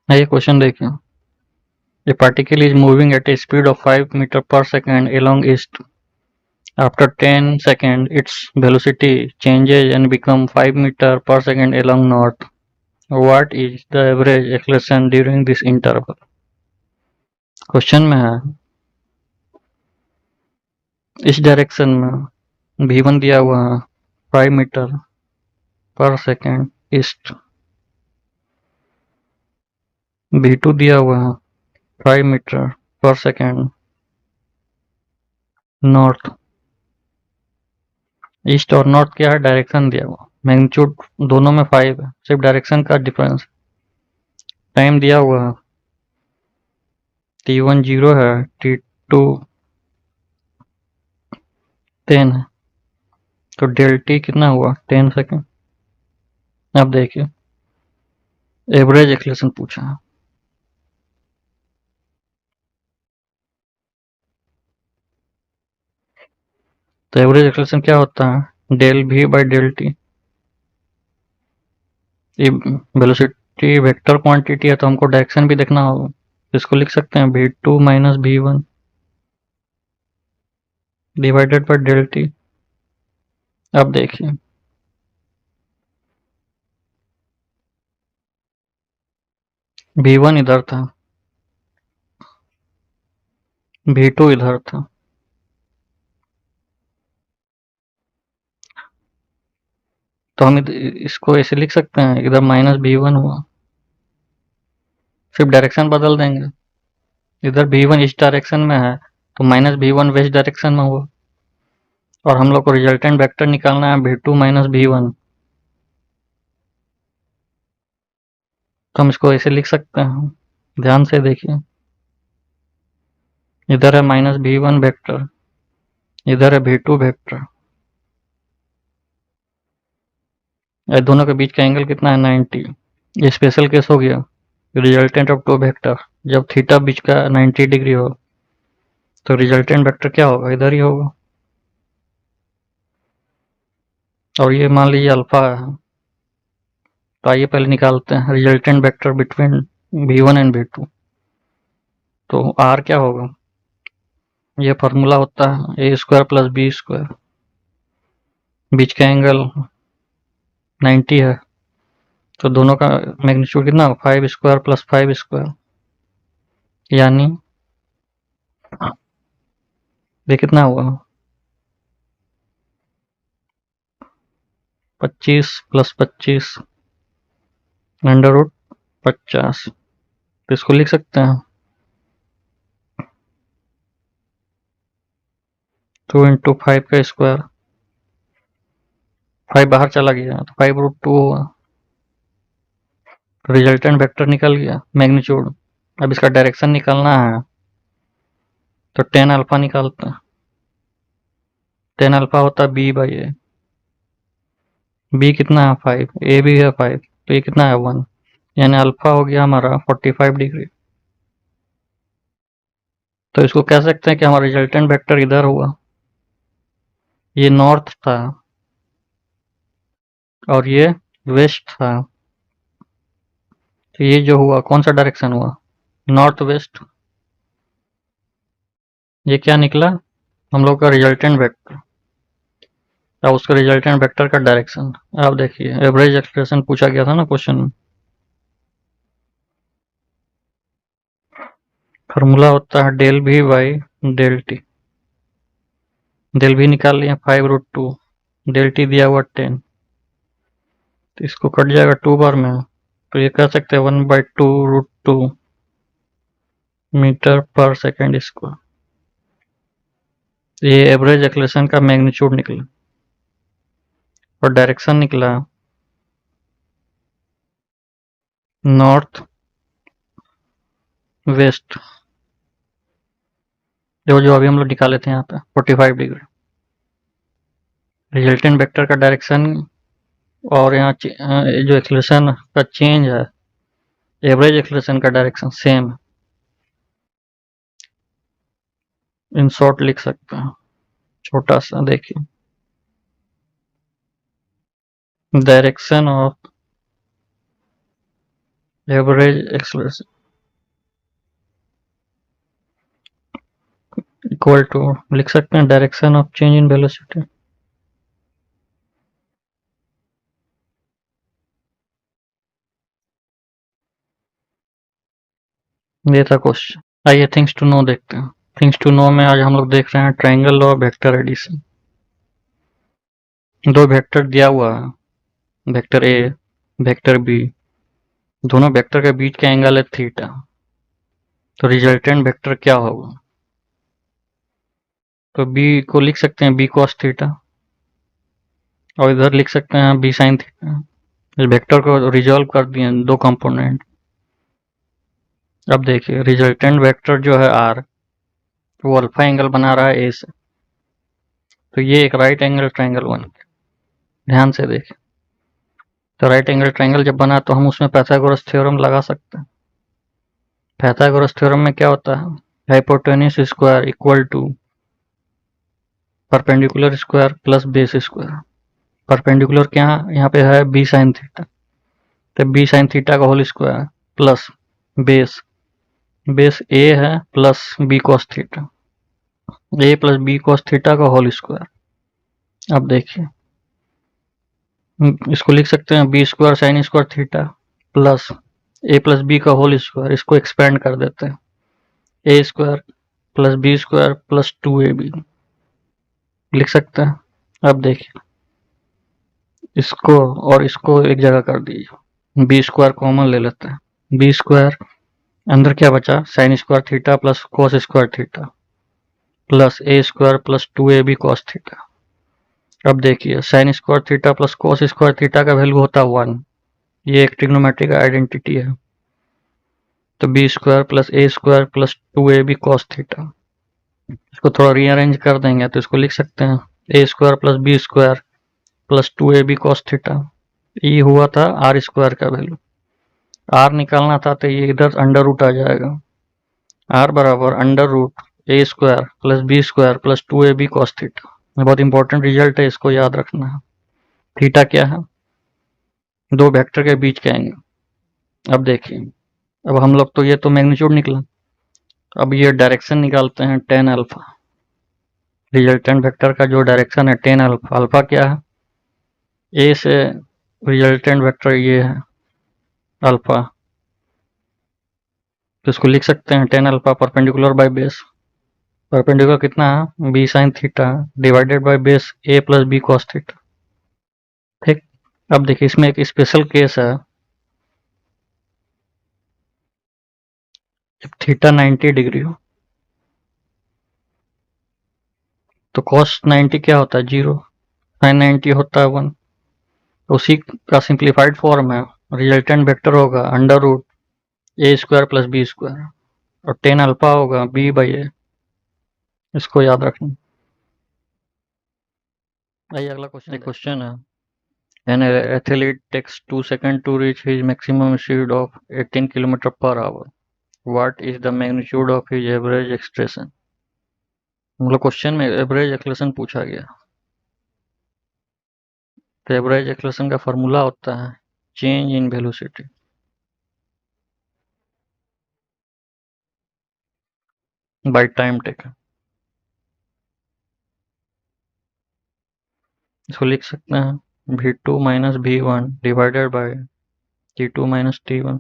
ये क्वेश्चन देखिए। A particle is moving at a speed of 5 meter per second along east. After 10 seconds, its velocity changes and becomes 5 meter per second along north. What is the average acceleration during this interval? Question में है इस direction में v1 दिया हुआ है 5 metre पर second east, v2 दिया हुआ है 5 मीटर पर सेकेंड नॉर्थ। ईस्ट और नॉर्थ क्या है, डायरेक्शन दिया हुआ, मैग्नीट्यूड दोनों में 5 है, सिर्फ डायरेक्शन का डिफरेंस। टाइम दिया हुआ है t1 0 है, t2 10 है, तो डेल टी कितना हुआ 10 सेकेंड। अब देखिए एवरेज एक्सलेशन पूछा है, तो एवरेज एक्सलेशन क्या होता है, del v by del t. ये वेलोसिटी वेक्टर क्वांटिटी है तो हमको डायरेक्शन भी देखना होगा, इसको लिख सकते हैं v2 minus v1 divided by del t. अब देखिए v1 इधर था, v2 इधर था, तो हम इसको ऐसे लिख सकते हैं, इधर माइनस v1 हुआ, सिर्फ डायरेक्शन बदल देंगे। इधर v1 इस डायरेक्शन में है तो माइनस v1 वेस्ट डायरेक्शन में हुआ, और हम लोग को रिजल्टेंट वेक्टर निकालना है v2 माइनस v1, तो हम इसको ऐसे लिख सकते हैं। ध्यान से देखिए, इधर है माइनस v1 वेक्टर, इधर है v2 वेक्टर, दोनों के बीच का एंगल कितना है 90। ये स्पेशल केस हो गया, रिजल्टेंट ऑफ टू वेक्टर, जब थीटा बीच का 90 डिग्री हो तो रिजल्टेंट वेक्टर क्या होगा, इधर ही होगा। और ये मान लीजिए अल्फा है, तो आइए पहले निकालते हैं resultant vector between v1 and v2। तो r क्या होगा, ये फॉर्मूला होता है ए स्क्वायर प्लस बी स्क्वायर, बीच का एंगल 90 है, तो दोनों का मैग्नीट्यूड कितना, 5 स्क्वायर प्लस 5 स्क्वायर, यानी ये कितना हुआ 25 प्लस 25 अंडर रूट 50, तो इसको लिख सकते हैं 2 इंटू 5 का स्क्वायर, 5 बाहर चला गया तो 5 रूट 2 हुआ, तो रिजल्टेंट वेक्टर निकल गया मैग्नीट्यूड। अब इसका डायरेक्शन निकालना है तो टेन अल्फा निकालते हैं, टेन अल्फा होता है बी बाई ए, बी कितना है 5, ए भी है 5, तो ये कितना है 1, यानी अल्फा हो गया हमारा 45 डिग्री। तो इसको कह सकते हैं कि हमारा रिजल्टेंट वेक्टर इधर हुआ, ये नॉर्थ था और ये वेस्ट था, तो ये जो हुआ कौन सा डायरेक्शन हुआ, नॉर्थ वेस्ट। ये क्या निकला हम लोग का रिजल्टेंट वेक्टर, अब उसका रिजल्टेंट वेक्टर का डायरेक्शन। अब देखिए एवरेज एक्सप्रेशन पूछा गया था ना क्वेश्चन में, फार्मूला होता है del v by del t. Del v निकाल लिया 5 रूट 2, डेल टी दिया हुआ 10, तो इसको कट जाएगा 2 बार में, तो ये कह सकते हैं 1/2 रूट 2 मीटर पर सेकेंड स्क्वायर। ये एवरेज एक्सलेशन का मैग्नीट्यूड निकला, और डायरेक्शन निकला नॉर्थ वेस्ट, जो जो अभी हम लोग निकाले थे यहाँ पे 45 डिग्री। रिजल्टेंट वेक्टर का डायरेक्शन और यहाँ जो एक्सलेशन का चेंज है, एवरेज एक्सलेशन का डायरेक्शन सेम है, इन शॉर्ट लिख सकते हैं। छोटा सा देखिए, direction of average acceleration equal to, लिख सकते हैं direction of change in velocity. ये था क्वेश्चन। आइए थिंग्स टू नो देखते हैं। थिंग्स टू नो में आज हम लोग देख रहे हैं ट्रायंगल और वेक्टर एडिशन। दो वेक्टर दिया हुआ है, वेक्टर ए, वेक्टर बी। दोनों वेक्टर के बीच का एंगल है थीटा। तो रिजल्टेंट वेक्टर क्या होगा? तो बी को लिख सकते हैं बी कॉस थीटा, और इधर लिख सकते हैं बी साइन थीटा। इस वेक्टर को रिजॉल्व कर दिए दो कंपोनेंट। अब देखिए रिजल्टेंट वेक्टर जो है आर, वो अल्फा एंगल बना रहा है ए से। तो ये एक राइट एंगल ट्रायंगल बन गया। ध्यान से देखिए, तो राइट एंगल ट्रायंगल जब बना तो हम उसमें पाइथागोरस थ्योरम लगा सकते हैं। पाइथागोरस थ्योरम में क्या होता है? Hypotenuse square equal to perpendicular square plus base square. Perpendicular क्या है? यहाँ पे है बी साइन थीटा, तो बी साइन थीटा का whole square plus base, base A है plus B cos theta, A plus B cos theta का whole square. अब देखिए इसको लिख सकते हैं B square sine square theta plus A plus B का होल स्क्वायर। इसको एक्सपेंड कर देते हैं, A square plus B square plus 2ab लिख सकते हैं। अब देखिए इसको और इसको एक जगह कर दीजिए, बी स्क्वायर कॉमन ले लेते हैं। बी स्क्वायर अंदर क्या बचा? Sine square theta plus cos square theta plus A square plus 2ab cos theta. अब देखिए sine square theta plus cos square theta का वैल्यू होता है 1। ये एक ट्रिग्नोमेट्रिक आइडेंटिटी है। तो B square plus A square plus 2ab cos theta, इसको थोड़ा रीअरेंज कर देंगे तो इसको लिख सकते हैं A square plus B square plus 2ab cos theta. ये हुआ था आर स्क्वायर का वैल्यू। आर निकालना था तो ये इधर अंडर रूट आ जाएगा। आर बराबर under root A square plus B square plus 2ab cos theta. बहुत इंपॉर्टेंट रिजल्ट है, इसको याद रखना है। थीटा क्या है? दो वेक्टर के बीच का एंगल। अब देखिए, अब हम लोग तो ये तो मैग्नीट्यूड निकला, अब ये डायरेक्शन निकालते हैं टेन अल्फा। रिजल्टेंट वेक्टर का जो डायरेक्शन है टेन अल्फा। अल्फा क्या है? ए से रिजल्टेंट वेक्टर ये है अल्फा, तो इसको लिख सकते हैं tan alpha perpendicular by base. Perpendicular कितना है? B sine theta divided by base a plus B cos theta. ठीक। अब देखिए इसमें एक स्पेशल केस है, जब थीटा 90 डिग्री हो तो कॉस 90 क्या होता है? 0। साइन 90 होता है 1। तो उसी का सिंप्लीफाइड फॉर्म है। रिजल्टेंट वेक्टर होगा under root A square plus B square, और टेन अल्फा होगा बी बाई ए। इसको याद रखना। आइए अगला क्वेश्चन। क्वेश्चन है an athlete takes 2 seconds to reach his maximum speed of 18 km per hour. What is the magnitude of his average acceleration? मतलब question में एवरेज एक्सेलरेशन पूछा गया। तो एवरेज एक्सेलरेशन का फॉर्मूला होता है change in velocity by time taken. इसको लिख सकते हैं v2 minus v1 divided by t2 minus t1।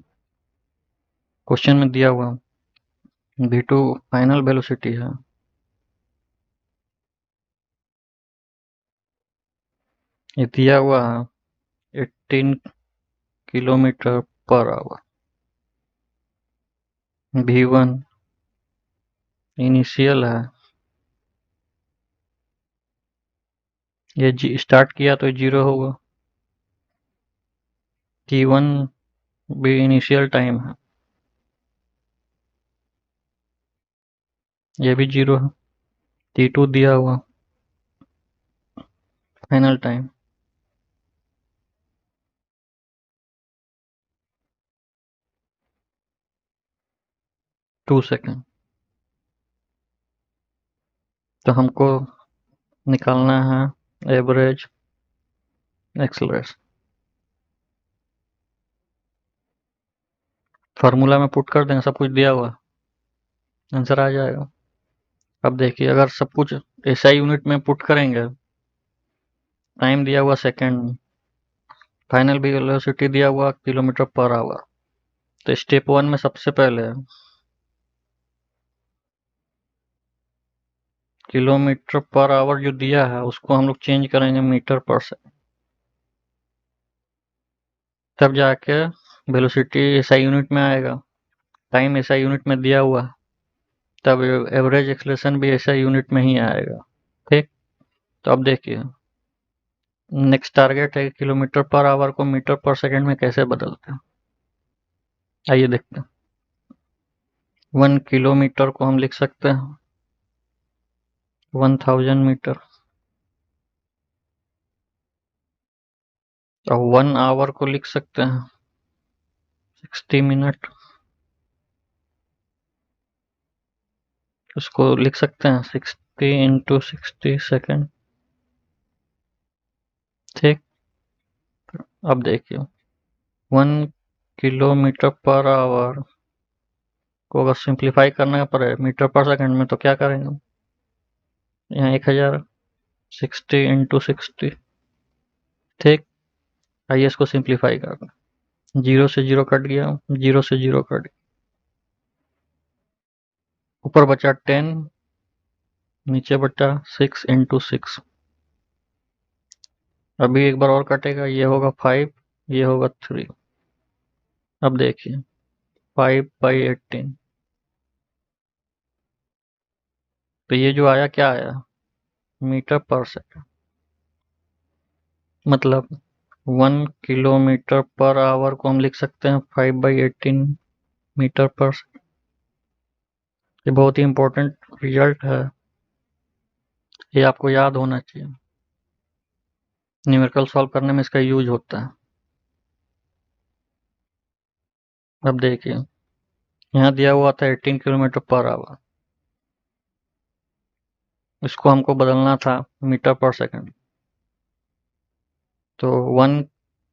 Question में दिया हुआ v2 फाइनल वेलोसिटी है, ये दिया हुआ है 18 kilometre per hour. v1 initial है, ये स्टार्ट किया तो 0 होगा। t1 भी इनिशियल टाइम है, ये भी 0 है। t2 दिया हुआ फाइनल टाइम 2 सेकेंड। तो हमको निकालना है एवरेज एक्सेलरेशन। फार्मूला में पुट कर देंगे, सब कुछ दिया हुआ, आंसर आ जाएगा। अब देखिए, अगर सब कुछ एसआई यूनिट में पुट करेंगे, टाइम दिया हुआ सेकेंड में, फाइनल वेलोसिटी दिया हुआ किलोमीटर पर आवर। तो स्टेप 1 में सबसे पहले किलोमीटर पर आवर जो दिया है उसको हम लोग चेंज करेंगे मीटर पर सेकंड, तब जाके वेलोसिटी एसआई यूनिट में आएगा। टाइम एसआई यूनिट में दिया हुआ, तब एवरेज एक्सलेशन भी एसआई यूनिट में ही आएगा। ठीक, तो अब देखिए, नेक्स्ट टारगेट है किलोमीटर पर आवर को मीटर पर सेकंड में कैसे बदलते हैं। आइए देखते हैं। 1 किलोमीटर को हम लिख सकते हैं 1000 मीटर, और 1 आवर को लिख सकते हैं 60 मिनट, उसको लिख सकते हैं 60 इंटू 60 सेकेंड। ठीक, अब देखिए 1 किलोमीटर पर आवर को अगर सिंप्लीफाई करना पड़े मीटर पर सेकंड में तो क्या करेंगे, यहाँ 1000, 60 इंटू 60। ठीक, आइए इसको सिंप्लीफाई करते हैं। 0 से 0 कट गया, 0 से 0 कट गया, ऊपर बचा 10, नीचे बचा 6 इंटू 6। अभी एक बार और कटेगा, ये होगा 5, ये होगा 3। अब देखिए 5/18, तो ये जो आया क्या आया, मीटर पर सेकंड। मतलब 1 किलोमीटर पर आवर को हम लिख सकते हैं 5/18 मीटर पर सेकंड। ये बहुत ही इंपॉर्टेंट रिजल्ट है, ये आपको याद होना चाहिए, न्यूमेरिकल सॉल्व करने में इसका यूज होता है। अब देखिए, यहाँ दिया हुआ था 18 किलोमीटर पर आवर, इसको हमको बदलना था मीटर पर सेकंड। तो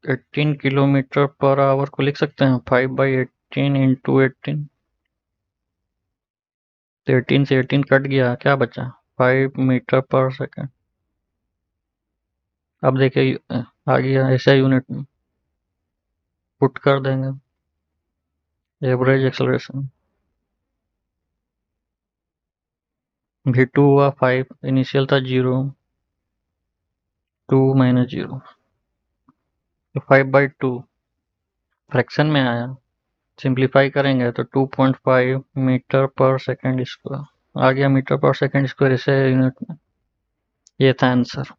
18 किलोमीटर पर आवर को लिख सकते हैं 5/18 इंटू 18। तो 18 से 18 कट गया, क्या बचा 5 मीटर पर सेकंड। अब देखिए आ गया ऐसा यूनिट में, पुट कर देंगे एवरेज एक्सेलरेशन। v2 हुआ 5, इनिशियल था 0, 2 माइनस 0, तो 5/2 फ्रैक्शन में आया, सिंप्लीफाई करेंगे तो 2.5 मीटर पर सेकंड स्क्वायर आ गया, मीटर पर सेकंड स्क्वायर ऐसे यूनिट में। ये था आंसर।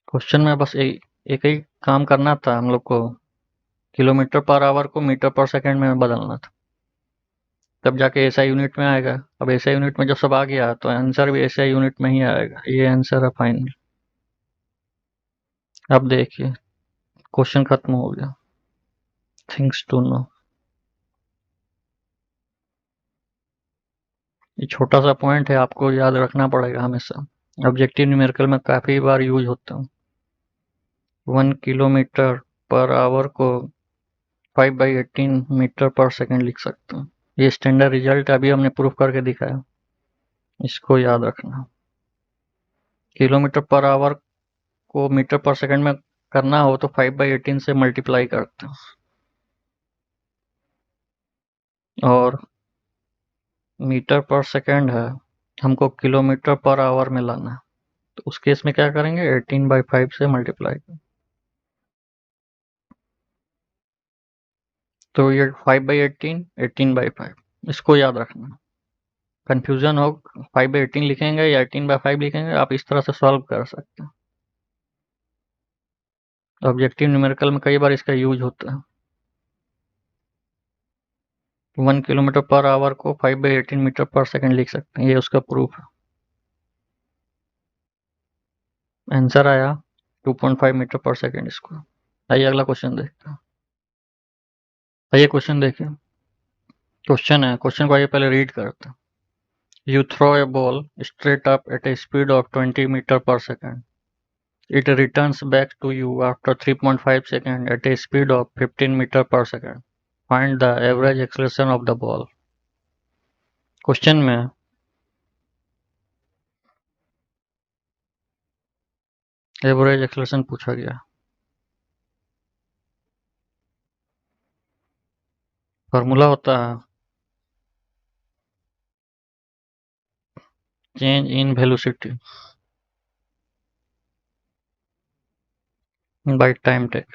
क्वेश्चन में बस एक ही काम करना था हम लोग को, किलोमीटर पर आवर को मीटर पर सेकंड में बदलना था, तब जाके एसआई यूनिट में आएगा। अब एसआई यूनिट में जब सब आ गया तो आंसर भी एसआई यूनिट में ही आएगा, ये आंसर है फाइनल। अब देखिए क्वेश्चन खत्म हो गया। थिंग्स टू नो, ये छोटा सा पॉइंट है, आपको याद रखना पड़ेगा हमेशा, ऑब्जेक्टिव न्यूमेरिकल में काफी बार यूज होता है। 1 किलोमीटर पर आवर को 5/18 मीटर पर सेकंड लिख सकते हैं, ये स्टैंडर्ड रिजल्ट अभी हमने प्रूफ करके दिखाया, इसको याद रखना। किलोमीटर पर आवर को मीटर पर सेकंड में करना हो तो 5/18 से मल्टीप्लाई करते हैं, और मीटर पर सेकंड है, हमको किलोमीटर पर आवर में लाना है, तो उस केस में क्या करेंगे 18/5 से मल्टीप्लाई करें। तो ये 5/18, 18/5, इसको याद रखना। कंफ्यूजन हो 5/18 लिखेंगे या 18/5 लिखेंगे, आप इस तरह से सॉल्व कर सकते हैं। ऑब्जेक्टिव न्यूमेरिकल में कई बार इसका यूज होता है। 1 किलोमीटर पर आवर को 5/18 मीटर पर सेकंड लिख सकते हैं, ये उसका प्रूफ है। आंसर आया 2.5 मीटर पर सेकंड इसको। आइए अगला क्वेश्चन देखते हैं। आइए क्वेश्चन देखिए, क्वेश्चन है, क्वेश्चन को आइए पहले रीड करते हैं। You throw a ball straight up at a speed of 20 metre पर second It returns back to you after 3.5 seconds at a speed of 15 meter per second. Find the average acceleration of the ball. Question में average acceleration पूछा गया। Formula होता है change in velocity by time take.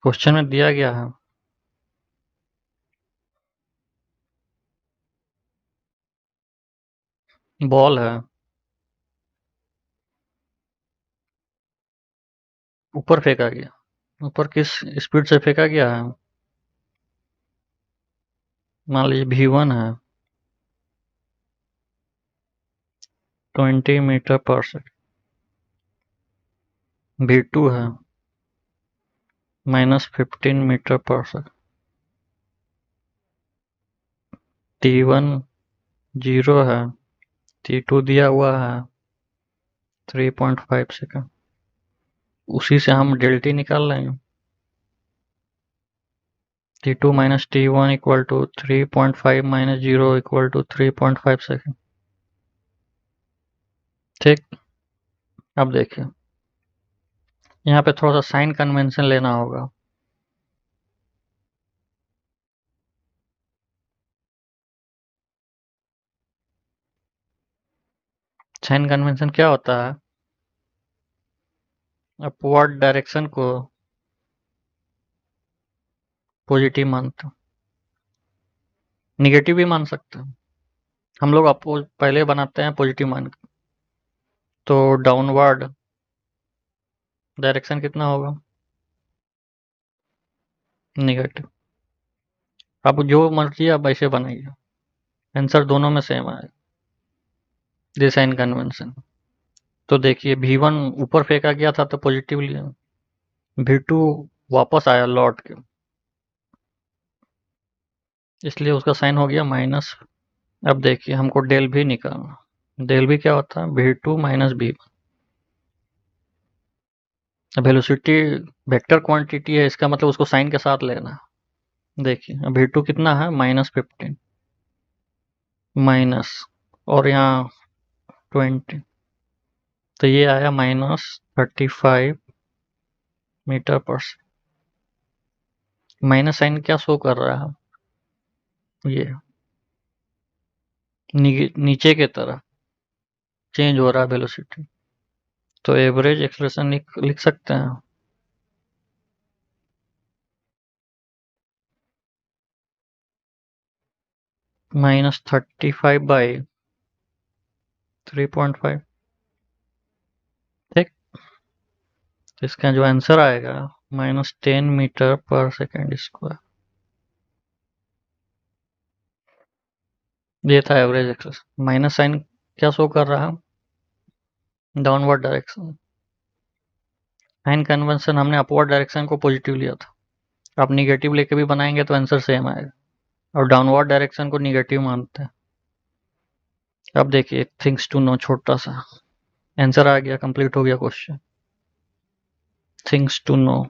Question में दिया गया है ball है, ऊपर फेंका गया। ऊपर किस स्पीड से फेंका गया है? मान लीजिए V1 है 20 मीटर पर सेकंड, V2 है -15 मीटर पर सेकंड, T1 0 है, T2 दिया हुआ है 3.5 सेकंड। उसी से हम डेल्टी निकाल लेंगे। T2 minus T1 equal to 3.5 minus 0 equal to 3.5 second. ठीक, अब देखिए यहाँ पे थोड़ा सा साइन कन्वेंशन लेना होगा। साइन कन्वेंशन क्या होता है? अपवर्ड डायरेक्शन को पॉजिटिव मानते हैं, निगेटिव भी मान सकते हैं। हम लोग पहले बनाते हैं पॉजिटिव मान के, तो डाउनवर्ड डायरेक्शन कितना होगा? निगेटिव। अब जो मर्जी आप ऐसे बनाइए, आंसर दोनों में सेम आएगा। ये साइन कन्वेंशन। तो देखिए V1 ऊपर फेंका गया था तो पॉजिटिव लिया, V2 वापस आया लौट के, इसलिए उसका साइन हो गया माइनस। अब देखिए हमको डेल भी निकालना। डेल भी क्या होता है? V2 minus V1। Velocity vector quantity है, इसका मतलब उसको साइन के साथ लेना। देखिए V2 कितना है? -15 माइनस, और यहाँ 20, तो ये आया -35 मीटर पर सेकंड। माइनस साइन क्या शो कर रहा है? ये नीचे के तरफ चेंज हो रहा है वेलोसिटी, तो एवरेज एक्सलेशन लिख सकते हैं -35/3.5। ठीक, तो इसका जो आंसर आएगा -10 मीटर पर सेकेंड स्क्वायर। ये था एवरेज एक्सलेशन। माइनस साइन क्या शो कर रहा है? Downward direction. साइन कन्वेंशन हमने अपवर्ड डायरेक्शन को पॉजिटिव लिया था, आप निगेटिव लेके भी बनाएंगे तो आंसर सेम आएगा, और डाउनवर्ड डायरेक्शन को निगेटिव मानते हैं। अब देखिए थिंग्स टू नो, छोटा सा आंसर आ गया, कंप्लीट हो गया क्वेश्चन। थिंग्स टू नो,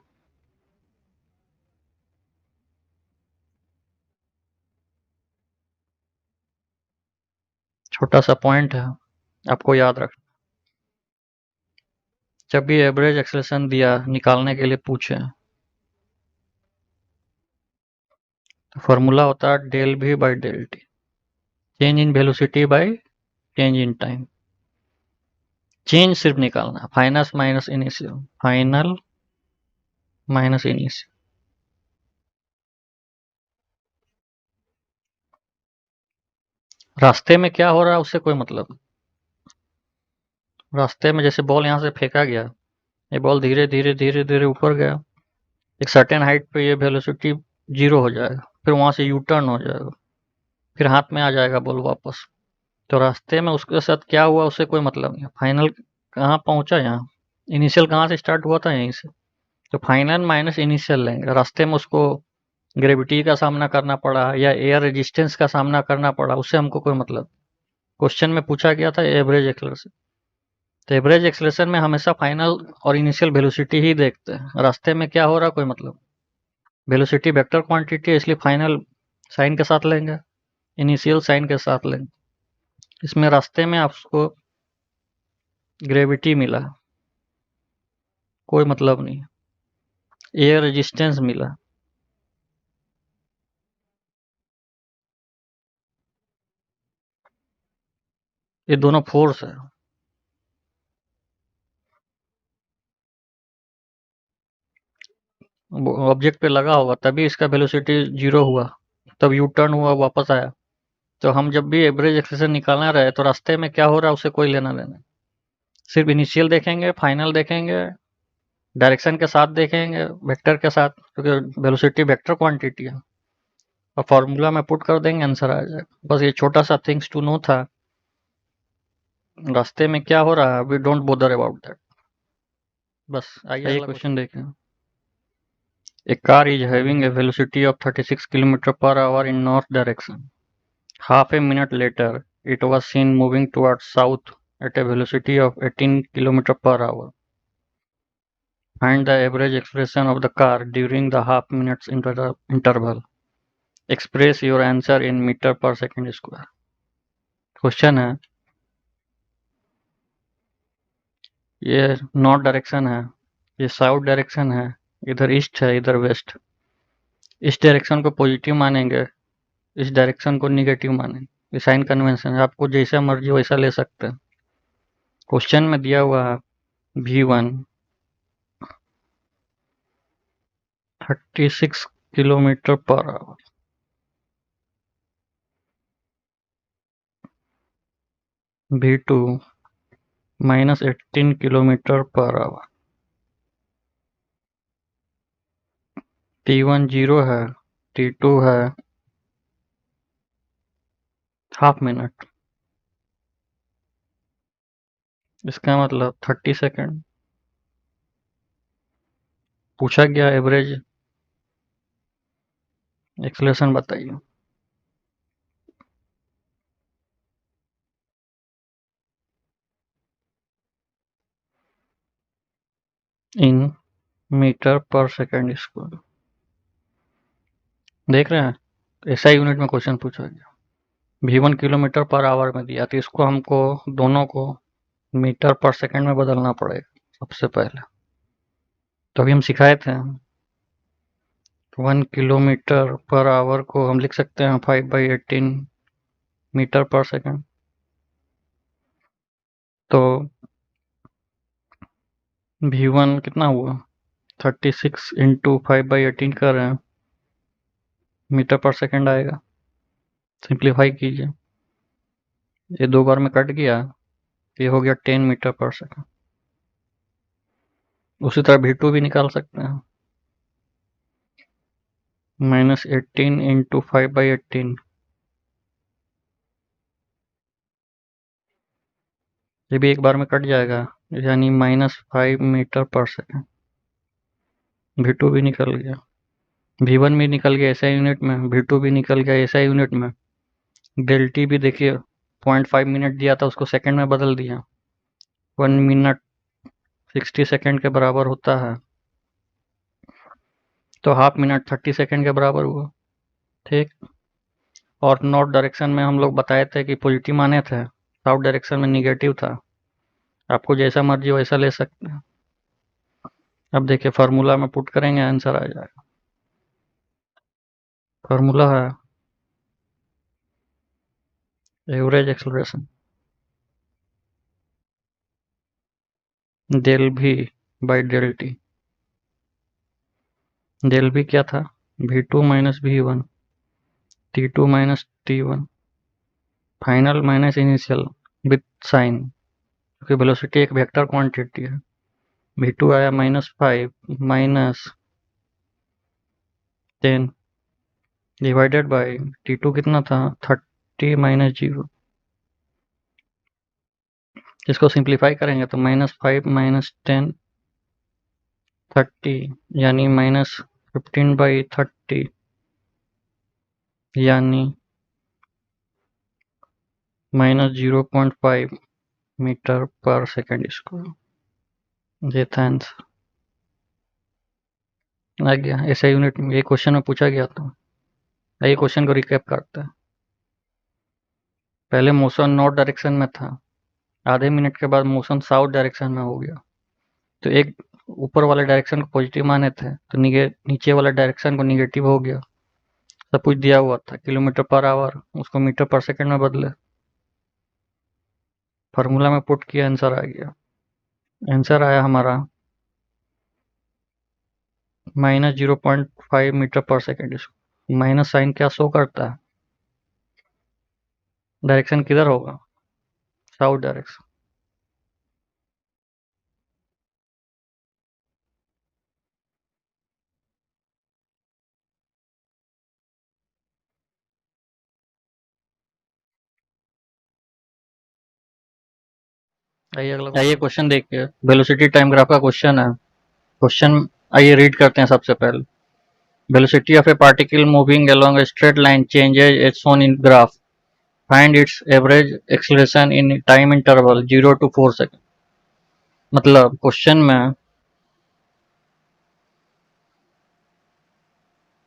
छोटा सा पॉइंट है, आपको याद रखना। जब भी एवरेज एक्सेलेरेशन दिया निकालने के लिए पूछे तो फॉर्मूला होता है del V by del t, change in velocity by change in time. Change सिर्फ निकालना, final minus initial, final minus initial. रास्ते में क्या हो रहा है उससे कोई मतलब नहीं। रास्ते में जैसे बॉल यहाँ से फेंका गया, ये बॉल धीरे धीरे धीरे धीरे ऊपर गया, एक सर्टेन हाइट पे ये वेलोसिटी 0 हो जाएगा, फिर वहां से यू टर्न हो जाएगा, फिर हाथ में आ जाएगा बॉल वापस। तो रास्ते में उसके साथ क्या हुआ उससे कोई मतलब नहीं है। फाइनल कहाँ पहुंचा? यहाँ। इनिशियल कहाँ से स्टार्ट हुआ था? यहीं से। तो फाइनल माइनस इनिशियल लेंगे। रास्ते में उसको ग्रेविटी का सामना करना पड़ा या एयर रेजिस्टेंस का सामना करना पड़ा, उससे हमको कोई मतलब। क्वेश्चन में पूछा गया था एवरेज एक्सेलरेशन। तो एवरेज एक्सेलरेशन में हमेशा फाइनल और इनिशियल वेलोसिटी ही देखते हैं। रास्ते में क्या हो रहा कोई मतलब, वेलोसिटी वेक्टर क्वांटिटी है इसलिए फाइनल साइन के साथ लेंगे, इनिशियल साइन के साथ लेंगे। इसमें रास्ते में आपको ग्रेविटी मिला, कोई मतलब नहीं। एयर रेजिस्टेंस मिला, ये दोनों फोर्स है। ऑब्जेक्ट पे लगा होगा तभी इसका वेलोसिटी जीरो हुआ, तब यू टर्न हुआ वापस आया। तो हम जब भी एवरेज एक्सेलरेशन निकालना रहे तो रास्ते में क्या हो रहा है उससे कोई लेना देना, सिर्फ इनिशियल देखेंगे, फाइनल देखेंगे, डायरेक्शन के साथ देखेंगे, वेक्टर के साथ, क्योंकि वेलोसिटी वेक्टर क्वांटिटी है। और फॉर्मूला में पुट कर देंगे, आंसर आ जाएगा। बस ये छोटा सा थिंग्स टू नो था। रास्ते में क्या हो रहा है we don't bother about that. बस आइए अगला क्वेश्चन देखें। A car is having a velocity of 36 km per hour in north direction. Half a minute later, it was seen moving towards south at a velocity of 18 km per hour. Find the average acceleration of the car during the half minutes interval. Express your answer in meter per second square. Question है, ये north direction है, ये south direction है, इधर east है, इधर waste. इस direction को पॉजिटिव मानेंगे, इस डायरेक्शन को निगेटिव मानेंगे। ये साइन कन्वेंशन है, आपको जैसा मर्जी वैसा ले सकते हैं। क्वेश्चन में दिया हुआ है V1 36 kilometre per hour, V2 -18 kilometre per hour, T1 0 है, T2 है हाफ मिनट, इसका मतलब 30 सेकेंड। पूछा गया एवरेज एक्सेलरेशन बताइए। इन मीटर पर सेकेंड स्क्वायर। देख रहे हैं, ऐसा यूनिट में क्वेश्चन पूछा गया। V1 किलोमीटर पर आवर में दिया, तो इसको हमको दोनों को मीटर पर सेकेंड में बदलना पड़ेगा सबसे पहले। तो अभी हम सिखाए थे 1 किलोमीटर पर आवर को हम लिख सकते हैं 5/18 मीटर पर सेकेंड। तो V1 कितना हुआ, 36 इंटू 5/18 कर रहे हैं, मीटर पर सेकेंड आएगा। सिंप्लीफाई कीजिए, ये दो बार में कट गया, ये हो गया 10 मीटर पर सेकेंड। उसी तरह V2 भी निकाल सकते हैं, -18 इंटू 5/18, ये भी एक बार में कट जाएगा, यानी -5 मीटर पर सेकेंड। V2 भी निकल गया, V1 भी निकल गया ऐसा यूनिट में, V2 भी निकल गया ऐसा यूनिट में। डेल टी भी देखिए 0.5 मिनट दिया था, उसको सेकंड में बदल दिया। 1 मिनट 60 सेकंड के बराबर होता है, तो हाफ मिनट 30 सेकंड के बराबर हुआ। ठीक। और नॉर्थ डायरेक्शन में हम लोग बताए थे कि पॉजिटिव माने थे, साउथ डायरेक्शन में निगेटिव था। आपको जैसा मर्जी वैसा ले सकते हैं। अब देखिए फार्मूला में पुट करेंगे, आंसर आ जाएगा। फार्मूला है average acceleration del v by del t. Del v क्या था, V2 minus V1, T2 minus T1, final minus initial with sign, क्योंकि वेलोसिटी एक वेक्टर क्वांटिटी है। V2 आया -5 माइनस 10 डिवाइडेड बाई T2 कितना था 30 माइनस 0। इसको सिंप्लीफाई करेंगे तो -5 माइनस 10 30, यानी -15/30, यानी -0.5 मीटर पर सेकंड स्क्वायर। ये था आंसर। आ गया ऐसा यूनिट में, ये क्वेश्चन में पूछा गया था। आइए क्वेश्चन को रिकैप करते हैं। पहले मोशन नॉर्थ डायरेक्शन में था, आधे मिनट के बाद मोशन साउथ डायरेक्शन में हो गया। तो एक ऊपर वाले डायरेक्शन को पॉजिटिव माने थे, तो नीचे वाला डायरेक्शन को निगेटिव हो गया। सब कुछ दिया हुआ था, किलोमीटर पर आवर, उसको मीटर पर सेकंड में बदले, फार्मूला में पुट किया, आंसर आ गया। आंसर आया हमारा -0.5 मीटर पर सेकंड। माइनस साइन क्या शो करता है? डायरेक्शन किधर होगा? South direction. आइए अगला, आइए क्वेश्चन देखिए। वेलोसिटी टाइम ग्राफ का क्वेश्चन है। क्वेश्चन आइए रीड करते हैं सबसे पहले। Velocity of a particle moving along a straight line changes as shown in graph. Find its average acceleration in time interval 0 to 4 second. मतलब क्वेश्चन में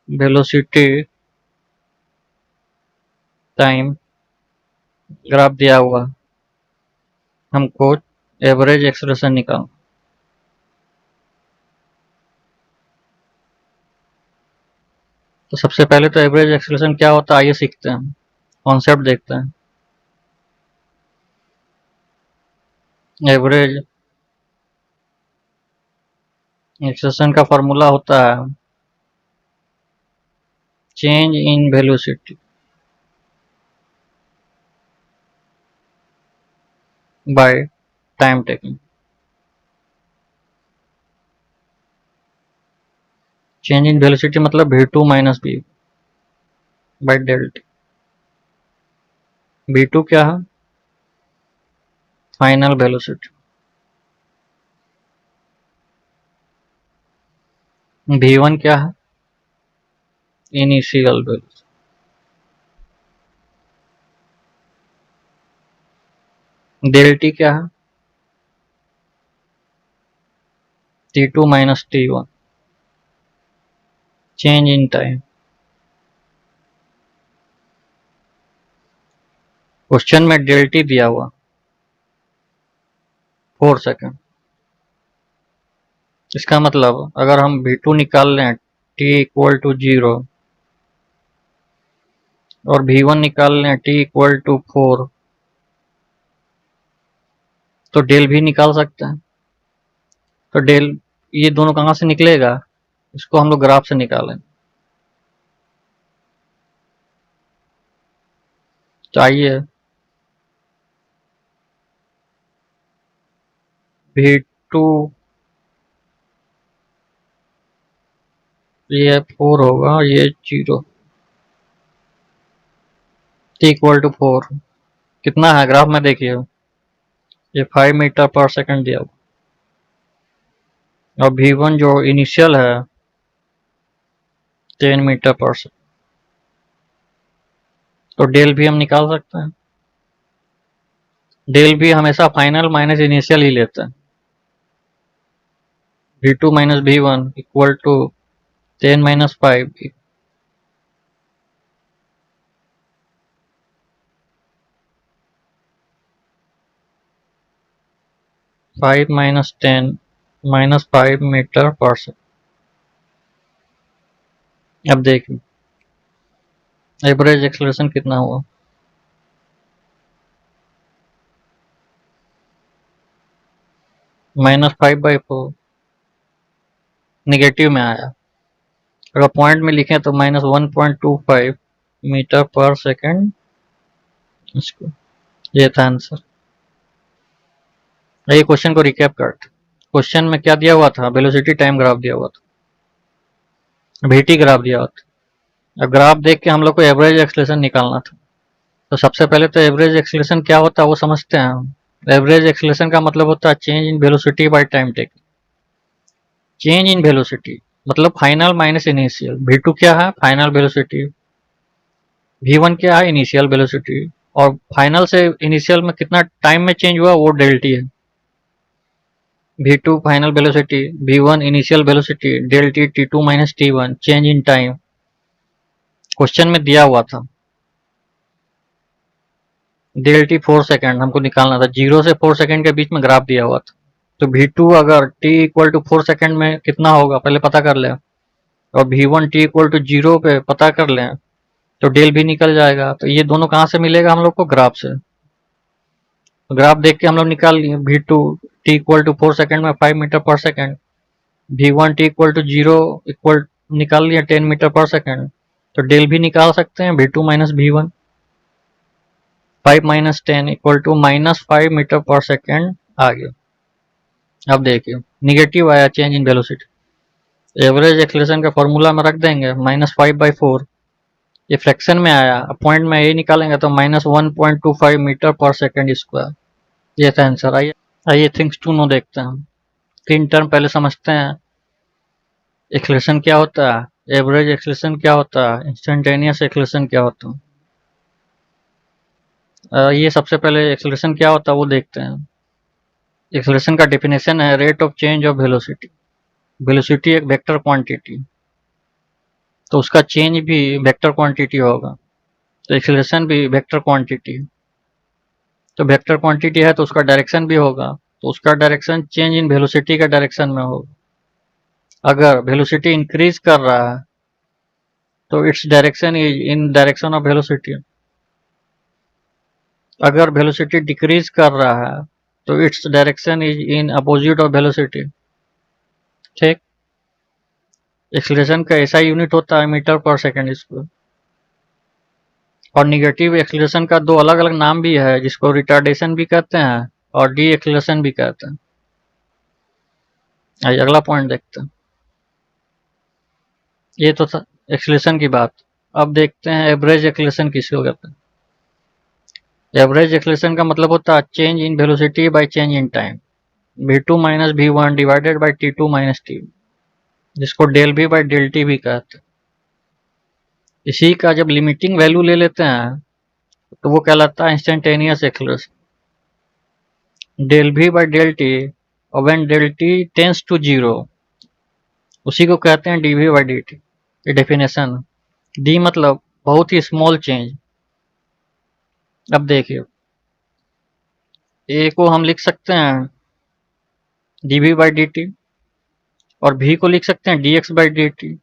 वेलोसिटी टाइम ग्राफ दिया हुआ, हमको एवरेज एक्सीलरेशन निकालना। तो सबसे पहले तो एवरेज एक्सीलरेशन क्या होता है आइए सीखते हैं, कॉन्सेप्ट देखते हैं। एवरेज एक्सीलरेशन का फॉर्मूला होता है change in velocity by time taking. Change in velocity मतलब v2 minus v by delta. v2 क्या है? Final velocity. v1 क्या है? Initial velocity. डेल्टी क्या है? t2 minus t1। Change in time. Question में डेल्टी दिया हुआ 4 सेकंड। इसका मतलब अगर हम v2 निकाल लें t इक्वल टू 0 और v1 निकाल लें t इक्वल टू 4 तो डेल भी निकाल सकते हैं। तो डेल ये दोनों कहाँ से निकलेगा? इसको हम लोग ग्राफ से निकालें। तो आइए v2 ये 4 होगा, ये 0, t इक्वल टू 4 कितना है ग्राफ में देखिए, ये 5 मीटर पर सेकंड दिया हुआ, और v1 जो इनिशियल है 10 मीटर पर सेकंड। तो डेल भी हम निकाल सकते हैं। डेल भी हमेशा फाइनल माइनस इनिशियल ही लेते हैं। v2 minus v1 equal to 10 minus 5 5 minus 10 minus 5 metre पर सेकंड। अब देखिए एवरेज एक्सेलरेशन कितना हुआ, -5/4 निगेटिव में आया। अगर पॉइंट में लिखें तो -1.25 मीटर पर सेकंड। इसको ये था आंसर। ये क्वेश्चन को रिकैप करते। क्वेश्चन में क्या दिया हुआ था? वेलोसिटी टाइम ग्राफ दिया हुआ था, वीटी ग्राफ दिया हुआ था। अब ग्राफ देख के हम लोग को एवरेज एक्सेलरेशन निकालना था। तो सबसे पहले तो एवरेज एक्सेलरेशन क्या होता है वो समझते हैं हम। एवरेज एक्सेलरेशन का मतलब होता है change in velocity by time taking. Change in velocity मतलब फाइनल माइनस इनिशियल। v2 क्या है? Final velocity. v1 क्या है? Initial velocity. और फाइनल से इनिशियल में कितना टाइम में चेंज हुआ वो डेल टी है। v2 final velocity, v1 initial velocity, del t t2 minus t1 change in time question में दिया हुआ था। डेल टी 4 सेकेंड हमको निकालना था, 0 से 4 सेकेंड के बीच में ग्राफ दिया हुआ था। तो v2 अगर t इक्वल टू 4 सेकेंड में कितना होगा पहले पता कर लें, और v1 t इक्वल टू 0 पे पता कर लें तो डेल भी निकल जाएगा। तो ये दोनों कहाँ से मिलेगा हम लोग को? ग्राफ से। तो ग्राफ देख के हम लोग निकाल लिए, v2 t equal to 4 second में 5 मीटर पर second, v1 t equal to 0 equal निकाल लिया 10 मीटर पर सेकेंड। तो डेल भी निकाल सकते हैं, v2 minus v1, 5 minus 10 equal to minus 5 metre पर सेकेंड आ गया। अब देखिए निगेटिव आया change in velocity, average acceleration का फॉर्मूला में रख देंगे -5/4, ये फ्रैक्शन में आया, पॉइंट में ये निकालेंगे तो -1.25 मीटर पर सेकेंड स्क्वायर, ये था आंसर। आइए थिंग्स टू नो देखते हैं। 3 टर्म पहले समझते हैं। एक्सेलरेशन क्या होता है, एवरेज एक्सेलरेशन क्या होता है, इंस्टेंटेनियस एक्सेलरेशन क्या होता है। ये सबसे पहले एक्सेलरेशन क्या होता है वो देखते हैं। एक्सेलरेशन का डेफिनेशन है rate of change of velocity. Velocity एक वेक्टर क्वांटिटी, तो उसका चेंज भी वेक्टर क्वांटिटी होगा, तो एक्सेलरेशन भी वेक्टर क्वांटिटी। तो वेक्टर क्वांटिटी है तो उसका डायरेक्शन भी होगा, तो उसका डायरेक्शन चेंज इन वेलोसिटी के डायरेक्शन में होगा। अगर वेलोसिटी इंक्रीज कर रहा है तो its direction is in direction of velocity. अगर वेलोसिटी डिक्रीज कर रहा है तो its direction is in opposite of velocity. ठीक। एक्सेलरेशन का ऐसा यूनिट होता है मीटर पर सेकेंड स्क्वायर। और निगेटिव एक्सेलरेशन का दो अलग अलग नाम भी है, जिसको रिटार्डेशन भी कहते हैं और डी एक्सेलरेशन भी कहते हैं। आइए अगला पॉइंट देखते हैं। ये तो था एक्सेलरेशन की बात। अब देखते हैं एवरेज एक्सेलरेशन किसको कहते हैं। एवरेज एक्सेलरेशन का मतलब होता है change in velocity by change in time, v2 minus v1 divided by t2 minus t, जिसको del v by del t भी कहते हैं। इसी का जब लिमिटिंग वैल्यू ले लेते हैं तो वो कहलाता है instantaneous acceleration, del v by del t, और when del t tends to 0 उसी को कहते हैं dv बाय dt। ये डेफिनेशन, d मतलब बहुत ही स्मॉल चेंज। अब देखिए a को हम लिख सकते हैं dv बाई dt और v को लिख सकते हैं dx बाई dt।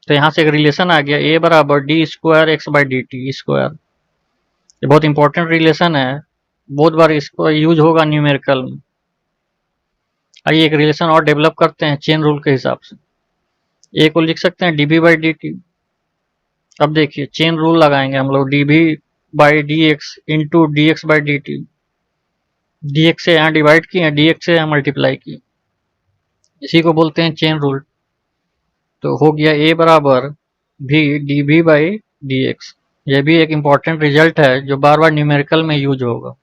तो यहाँ से एक रिलेशन आ गया, a बराबर D square x by D T square. ये बहुत इंपॉर्टेंट रिलेशन है, बहुत बार इसको यूज होगा न्यूमेरिकल में। आइए एक रिलेशन और डेवलप करते हैं चेन रूल के हिसाब से। a को लिख सकते हैं dv बाई dt। अब देखिए चेन रूल लगाएंगे हम लोग, dv by dx into dx by dt। dx से यहाँ डिवाइड किए, dx से यहाँ मल्टीप्लाई किए, इसी को बोलते हैं चेन रूल। तो हो गया a बराबर v dv बाई dx। यह भी एक इम्पॉर्टेंट रिजल्ट है जो बार बार न्यूमेरिकल में यूज होगा।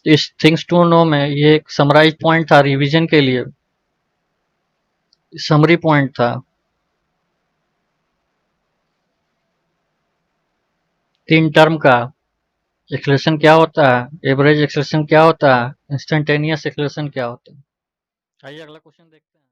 इस थिंग्स टू नो में ये एक समराइज पॉइंट था रिवीजन के लिए, समरी पॉइंट था। 3 टर्म का एक्सेलरेशन क्या होता है, एवरेज एक्सेलरेशन क्या होता है, इंस्टेंटेनियस एक्सेलरेशन क्या होता है। आइए अगला क्वेश्चन देखते हैं।